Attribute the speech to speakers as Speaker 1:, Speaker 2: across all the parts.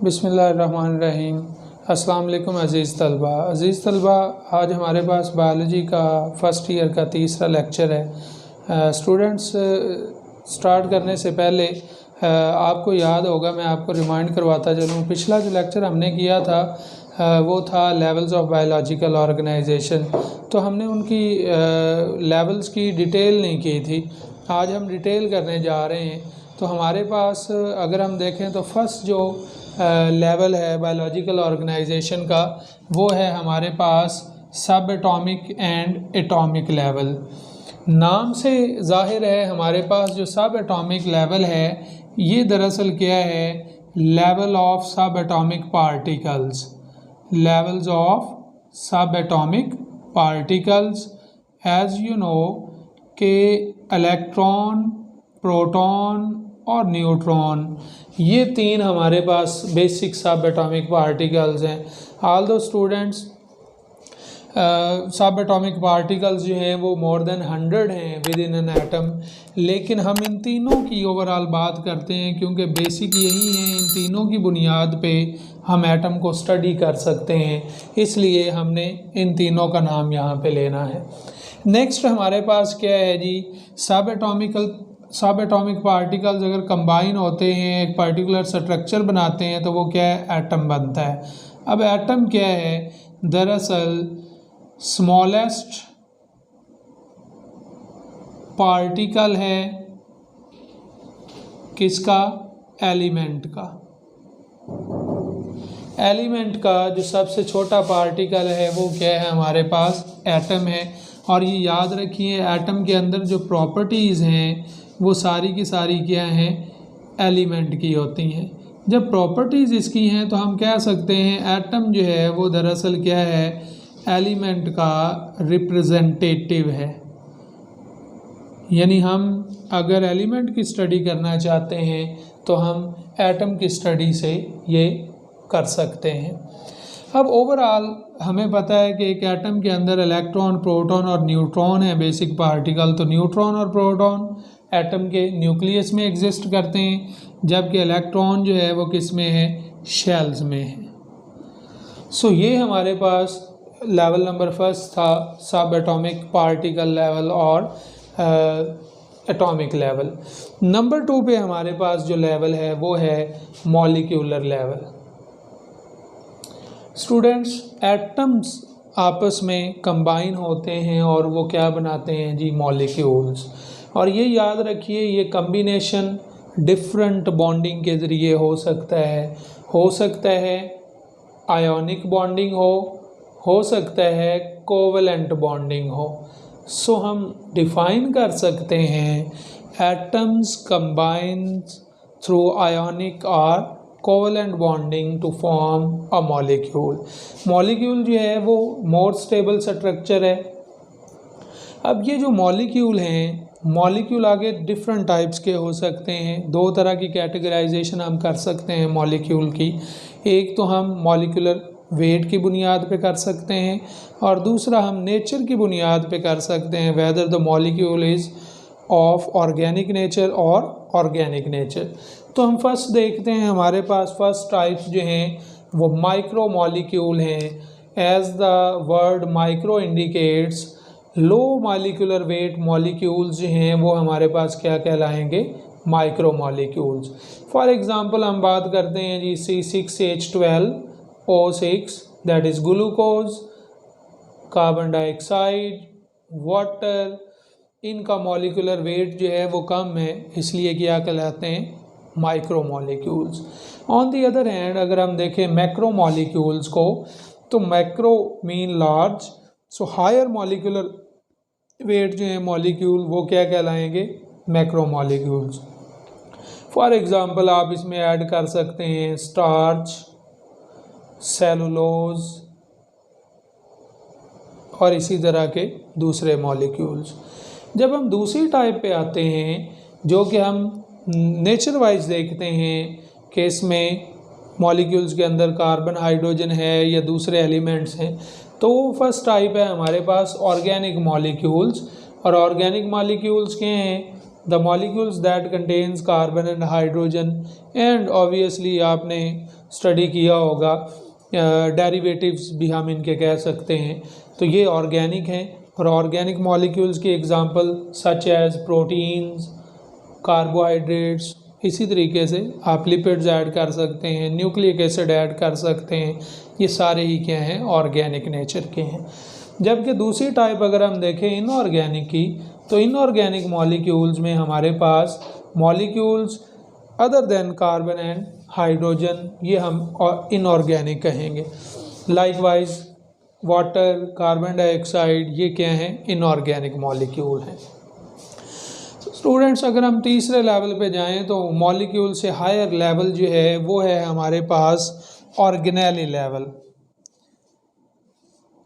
Speaker 1: बिस्मिल्लाहिर्रहमानिर्रहीम। अस्सलाम वालेकुम अज़ीज़ तलबा, आज हमारे पास बायोलॉजी का फ़र्स्ट ईयर का तीसरा लेक्चर है। स्टूडेंट्स, स्टार्ट करने से पहले आपको याद होगा, मैं आपको रिमाइंड करवाता चलूँ, पिछला जो लेक्चर हमने किया था वो था लेवल्स ऑफ बायोलॉजिकल ऑर्गेनाइजेशन। तो हमने उनकी लेवल्स की डिटेल नहीं की थी। आज हम डिटेल करने जा रहे हैं। तो हमारे पास अगर हम देखें तो फर्स्ट जो लेवल है बायोलॉजिकल ऑर्गेनाइजेशन का, वो है हमारे पास सब एटॉमिक एंड एटॉमिक लेवल। नाम से ज़ाहिर है हमारे पास जो सब एटॉमिक लेवल है ये दरअसल क्या है, level of sub atomic particles, levels of sub atomic particles. As you know के इलेक्ट्रॉन, प्रोटॉन और न्यूट्रॉन, ये तीन हमारे पास बेसिक सब एटॉमिक पार्टिकल्स हैं। Although students, sub atomic particles जो हैं वो मोर देन 100 हैं विद इन एन एटम, लेकिन हम इन तीनों की ओवरऑल बात करते हैं क्योंकि बेसिक यही है, इन तीनों की बुनियाद पे हम एटम को स्टडी कर सकते हैं, इसलिए हमने इन तीनों का नाम यहाँ पे लेना है। नेक्स्ट हमारे पास क्या है जी, सब एटॉमिक पार्टिकल्स अगर कंबाइन होते हैं, एक पर्टिकुलर स्ट्रक्चर बनाते हैं, तो वो क्या है, एटम बनता है। अब एटम क्या है, दरअसल स्मॉलेस्ट पार्टिकल है किसका, एलिमेंट का। एलिमेंट का जो सबसे छोटा पार्टिकल है वो क्या है, हमारे पास एटम है। और ये याद रखिए, एटम के अंदर जो प्रॉपर्टीज़ हैं वो सारी की सारी क्या हैं, एलिमेंट की होती हैं। जब प्रॉपर्टीज़ इसकी हैं तो हम कह सकते हैं एटम जो है वो दरअसल क्या है, एलिमेंट का रिप्रेजेंटेटिव है। यानी हम अगर एलिमेंट की स्टडी करना चाहते हैं तो हम एटम की स्टडी से ये कर सकते हैं। अब ओवरऑल हमें पता है कि एक एटम के अंदर इलेक्ट्रॉन, प्रोटॉन और न्यूट्रॉन है बेसिक पार्टिकल। तो न्यूट्रॉन और प्रोटॉन एटम के न्यूक्लियस में एग्जिस्ट करते हैं, जबकि इलेक्ट्रॉन जो है वो किस में है, शेल्स में है। सो ये हमारे पास लेवल नंबर फर्स्ट था, सब एटॉमिक पार्टिकल लेवल और एटॉमिक लेवल। नंबर 2 पे हमारे पास जो लेवल है वो है मॉलिक्यूलर लेवल। स्टूडेंट्स, एटम्स आपस में कंबाइन होते हैं और वो क्या बनाते हैं जी, मॉलिक्यूल्स। और ये याद रखिए, ये कम्बिनेशन डिफरेंट बॉन्डिंग के ज़रिए हो सकता है आयोनिक बॉन्डिंग हो सकता है कोवेलेंट बॉन्डिंग हो। सो हम डिफ़ाइन कर सकते हैं एटम्स कंबाइंस थ्रू आयोनिक और covalent bonding to form a molecule. Molecule जो है वो मोर स्टेबल स्ट्रक्चर है। अब ये जो मॉलिक्यूल हैं, मॉलिक्यूल आगे डिफरेंट टाइप्स के हो सकते हैं। दो तरह की कैटेगराइजेशन हम कर सकते हैं मॉलिक्यूल की। एक तो हम मॉलिक्यूलर वेट की बुनियाद पे कर सकते हैं और दूसरा हम नेचर की बुनियाद पे कर सकते हैं, whether the molecule is of organic nature और ऑर्गेनिक नेचर। तो हम फर्स्ट देखते हैं, हमारे पास फर्स्ट टाइप्स जो हैं वो माइक्रो मॉलिक्यूल हैं। As the word micro indicates, low molecular weight molecules जो हैं वो हमारे पास क्या कहलाएंगे, माइक्रो मॉलिक्यूल्स। फॉर एग्जांपल हम बात करते हैं जी C6H12O6, that is glucose, carbon dioxide, water. इनका मॉलिक्यूलर वेट जो है वो कम है, इसलिए क्या कहलाते हैं, micro molecules. On the other hand अगर हम देखें मैक्रो मॉलिक्यूल्स को, तो macro mean large, so higher molecular weight जो है मॉलिक्यूल वो क्या कहलाएंगे, मैक्रो मॉलिक्यूल्स। फॉर एग्जांपल आप इसमें ऐड कर सकते हैं स्टार्च, सेलुलोज और इसी तरह के दूसरे मॉलिक्यूल्स। जब हम दूसरी टाइप पे आते हैं जो कि हम नेचर वाइज देखते हैं कि इसमें मॉलिक्यूल्स के अंदर कार्बन, हाइड्रोजन है या दूसरे एलिमेंट्स हैं, तो फर्स्ट टाइप है हमारे पास ऑर्गेनिक मॉलिक्यूल्स। और ऑर्गेनिक मॉलिक्यूल्स क्या हैं, the molecules that contains carbon and hydrogen, and obviously आपने स्टडी किया होगा डेरिवेटिव्स भी हम इनके कह सकते हैं। तो ये ऑर्गेनिक हैं, और ऑर्गेनिक मॉलिक्यूल्स की example such as proteins, carbohydrates, इसी तरीके से आप लिपिड्स ऐड कर सकते हैं, न्यूक्लिक एसिड ऐड कर सकते हैं, ये सारे ही क्या हैं, ऑर्गेनिक नेचर के हैं। जबकि दूसरी टाइप अगर हम देखें इनऑर्गेनिक की, तो इनऑर्गेनिक मॉलिक्यूल्स में हमारे पास molecules other than carbon and hydrogen, ये हम इनऑर्गेनिक कहेंगे। लाइकवाइज वाटर, कार्बन डाइऑक्साइड, ये क्या हैं, इनऑर्गेनिक मॉलिक्यूल हैं। स्टूडेंट्स अगर हम तीसरे लेवल पे जाएं तो मॉलिक्यूल से हायर लेवल जो है वो है हमारे पास organelle level.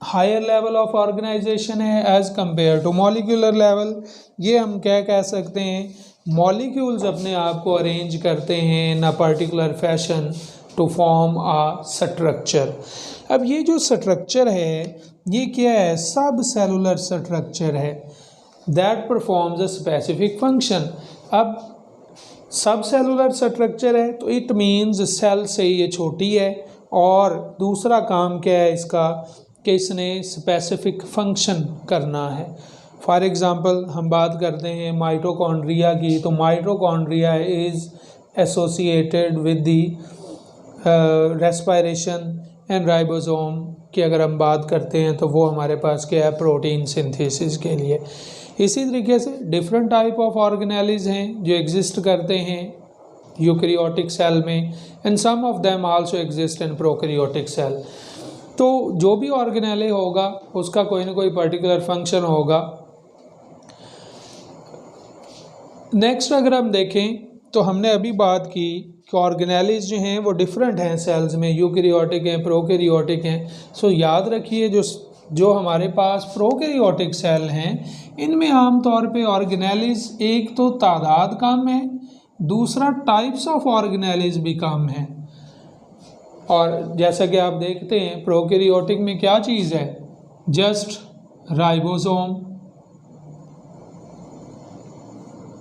Speaker 1: Higher level of organization है as compare to molecular level. ये हम क्या कह सकते हैं, मॉलिक्यूल्स अपने आप को अरेंज करते हैं in a particular fashion to form a structure. अब ये जो स्ट्रक्चर है ये क्या है, सब सेलुलर स्ट्रक्चर है that performs a specific function. अब सब सेलुलर स्ट्रक्चर है तो इट मीन्स सेल से ये छोटी है, और दूसरा काम क्या है इसका कि इसने स्पेसिफिक फंक्शन करना है। फॉर एग्ज़ाम्पल हम बात करते हैं माइटोकॉन्ड्रिया की, तो mitochondria is associated with the respiration and ribosome की अगर हम बात करते हैं तो वो हमारे पास क्या है, प्रोटीन सिंथेसिस के लिए। इसी तरीके से डिफरेंट टाइप ऑफ ऑर्गेनेलीज हैं जो एग्जिस्ट करते हैं यूकैरियोटिक सेल में, and some of them also exist in prokaryotic cell. तो जो भी ऑर्गेनेले होगा उसका कोई ना कोई पर्टिकुलर फंक्शन होगा। नेक्स्ट अगर हम देखें तो हमने अभी बात की कि ऑर्गेनेलीज जो हैं वो डिफरेंट हैं सेल्स में, यूकैरियोटिक हैं, प्रोकैरियोटिक हैं। सो याद रखिए जो हमारे पास प्रोकैरियोटिक सेल हैं इनमें आमतौर पे ऑर्गेनेलीज एक तो तादाद कम है, दूसरा टाइप्स ऑफ ऑर्गेनेलीज भी कम हैं। और जैसा कि आप देखते हैं प्रोकैरियोटिक में क्या चीज़ है, जस्ट राइबोसोम,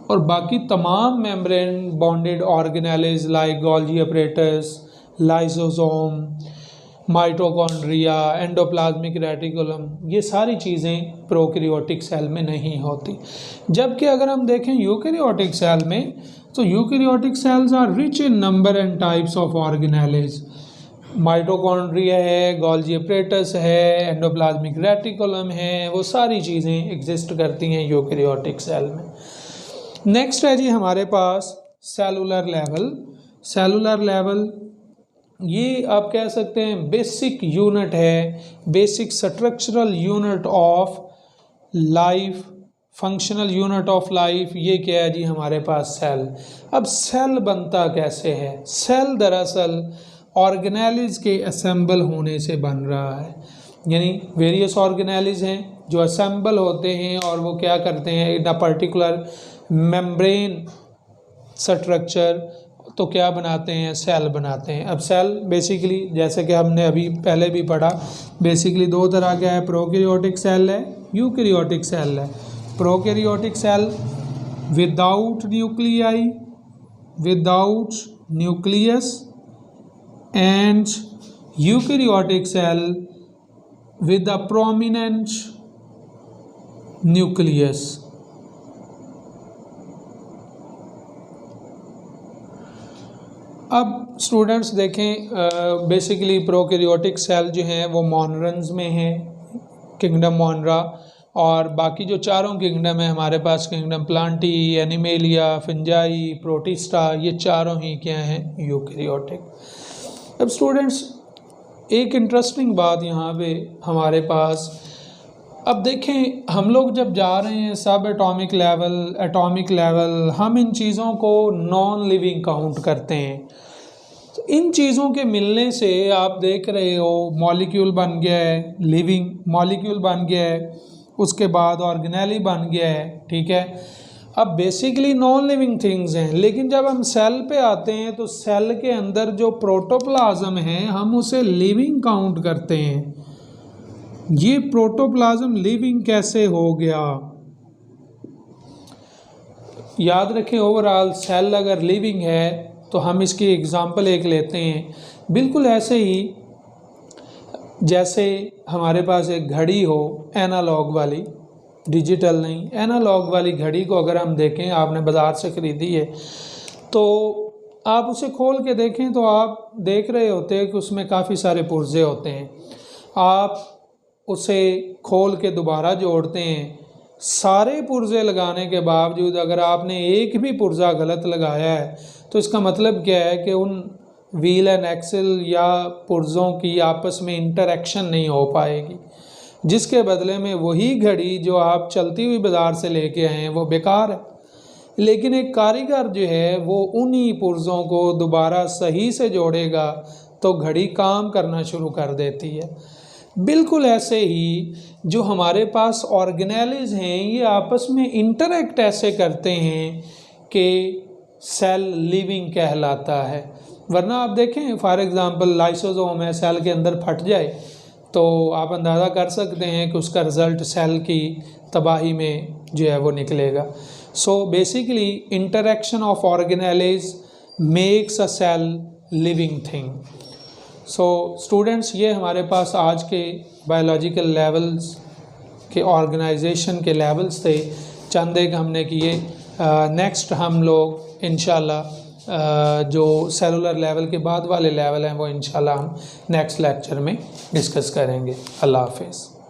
Speaker 1: और बाकी तमाम membrane bonded organelles like Golgi apparatus, lysosome, mitochondria, endoplasmic reticulum, ये सारी चीज़ें प्रोकैरियोटिक सेल में नहीं होती। जबकि अगर हम देखें यूकैरियोटिक सेल में, तो eukaryotic cells are rich in number and types of organelles. Mitochondria है, गोल्जी अपरेटस है, एंडोप्लाज्मिक रेटिकुलम है, वो सारी चीज़ें एग्जिस्ट करती हैं यूकैरियोटिक सेल में। नेक्स्ट है जी हमारे पास सेलुलर लेवल। सेलुलर लेवल ये आप कह सकते हैं बेसिक यूनिट है, basic structural unit of life, functional unit of life. ये क्या है जी हमारे पास सेल। अब सेल बनता कैसे है, सेल दरअसल ऑर्गेनेलीज के असेंबल होने से बन रहा है, यानी वेरियस ऑर्गेनेलीज हैं जो असेंबल होते हैं और वो क्या करते हैं in a particular membrane structure, तो क्या बनाते हैं, सेल बनाते हैं। अब सेल बेसिकली जैसे कि हमने अभी पहले भी पढ़ा, बेसिकली दो तरह का है, प्रोकैरियोटिक सेल है, यूकैरियोटिक सेल है। Prokaryotic cell without nuclei, without nucleus, and eukaryotic cell with a prominent nucleus. अब स्टूडेंट्स देखें बेसिकली प्रोकैरियोटिक सेल जो हैं वो मोनरन्स में हैं, किंगडम मोनरा, और बाकी जो चारों किंगडम है हमारे पास, kingdom Plantae, Animalia, Fungi, Protista, ये चारों ही क्या हैं, यूकैरियोटिक। अब स्टूडेंट्स एक इंटरेस्टिंग बात यहाँ पे हमारे पास, अब देखें हम लोग जब जा रहे हैं सब एटॉमिक लेवल, एटॉमिक लेवल, हम इन चीज़ों को नॉन लिविंग काउंट करते हैं। तो इन चीज़ों के मिलने से आप देख रहे हो मॉलिक्यूल बन गया है, लिविंग मॉलिक्यूल बन गया है, उसके बाद ऑर्गेनेली बन गया है, ठीक है। अब बेसिकली नॉन लिविंग थिंग्स हैं, लेकिन जब हम सेल पे आते हैं तो सेल के अंदर जो प्रोटोप्लाज्म है हम उसे लिविंग काउंट करते हैं। ये प्रोटोप्लाज्म लिविंग कैसे हो गया, याद रखें ओवरऑल सेल अगर लिविंग है तो हम इसकी एग्ज़ाम्पल एक लेते हैं, बिल्कुल ऐसे ही जैसे हमारे पास एक घड़ी हो एनालॉग वाली, डिजिटल नहीं, एनालॉग वाली घड़ी को अगर हम देखें, आपने बाज़ार से ख़रीदी है तो आप उसे खोल के देखें तो आप देख रहे होते हैं कि उसमें काफ़ी सारे पुर्जे होते हैं। आप उसे खोल के दोबारा जोड़ते हैं, सारे पुर्जे लगाने के बावजूद अगर आपने एक भी पुर्जा गलत लगाया है तो इसका मतलब क्या है कि उन व्हील एंड एक्सल या पुर्जों की आपस में इंटरेक्शन नहीं हो पाएगी, जिसके बदले में वही घड़ी जो आप चलती हुई बाज़ार से लेके आए हैं वो बेकार है। लेकिन एक कारीगर जो है वो उन्हीं पुर्जों को दोबारा सही से जोड़ेगा तो घड़ी काम करना शुरू कर देती है। बिल्कुल ऐसे ही जो हमारे पास ऑर्गेनेल्स हैं ये आपस में इंटरेक्ट ऐसे करते हैं कि सेल लिविंग कहलाता है। वरना आप देखें फॉर एग्ज़ाम्पल लाइसोसोम है, सेल के अंदर फट जाए तो आप अंदाज़ा कर सकते हैं कि उसका रिज़ल्ट सेल की तबाही में जो है वो निकलेगा। So basically interaction of organelles makes a cell living thing. So students, ये हमारे पास आज के बायोलॉजिकल लेवल्स के ऑर्गेनाइजेशन के लेवल्स थे, चंद एक हमने किए। नेक्स्ट हम लोग इंशाल्लाह जो सेलुलर लेवल के बाद वाले लेवल हैं वो इंशाल्लाह हम नेक्स्ट लेक्चर में डिस्कस करेंगे। अल्लाह हाफ़िज़।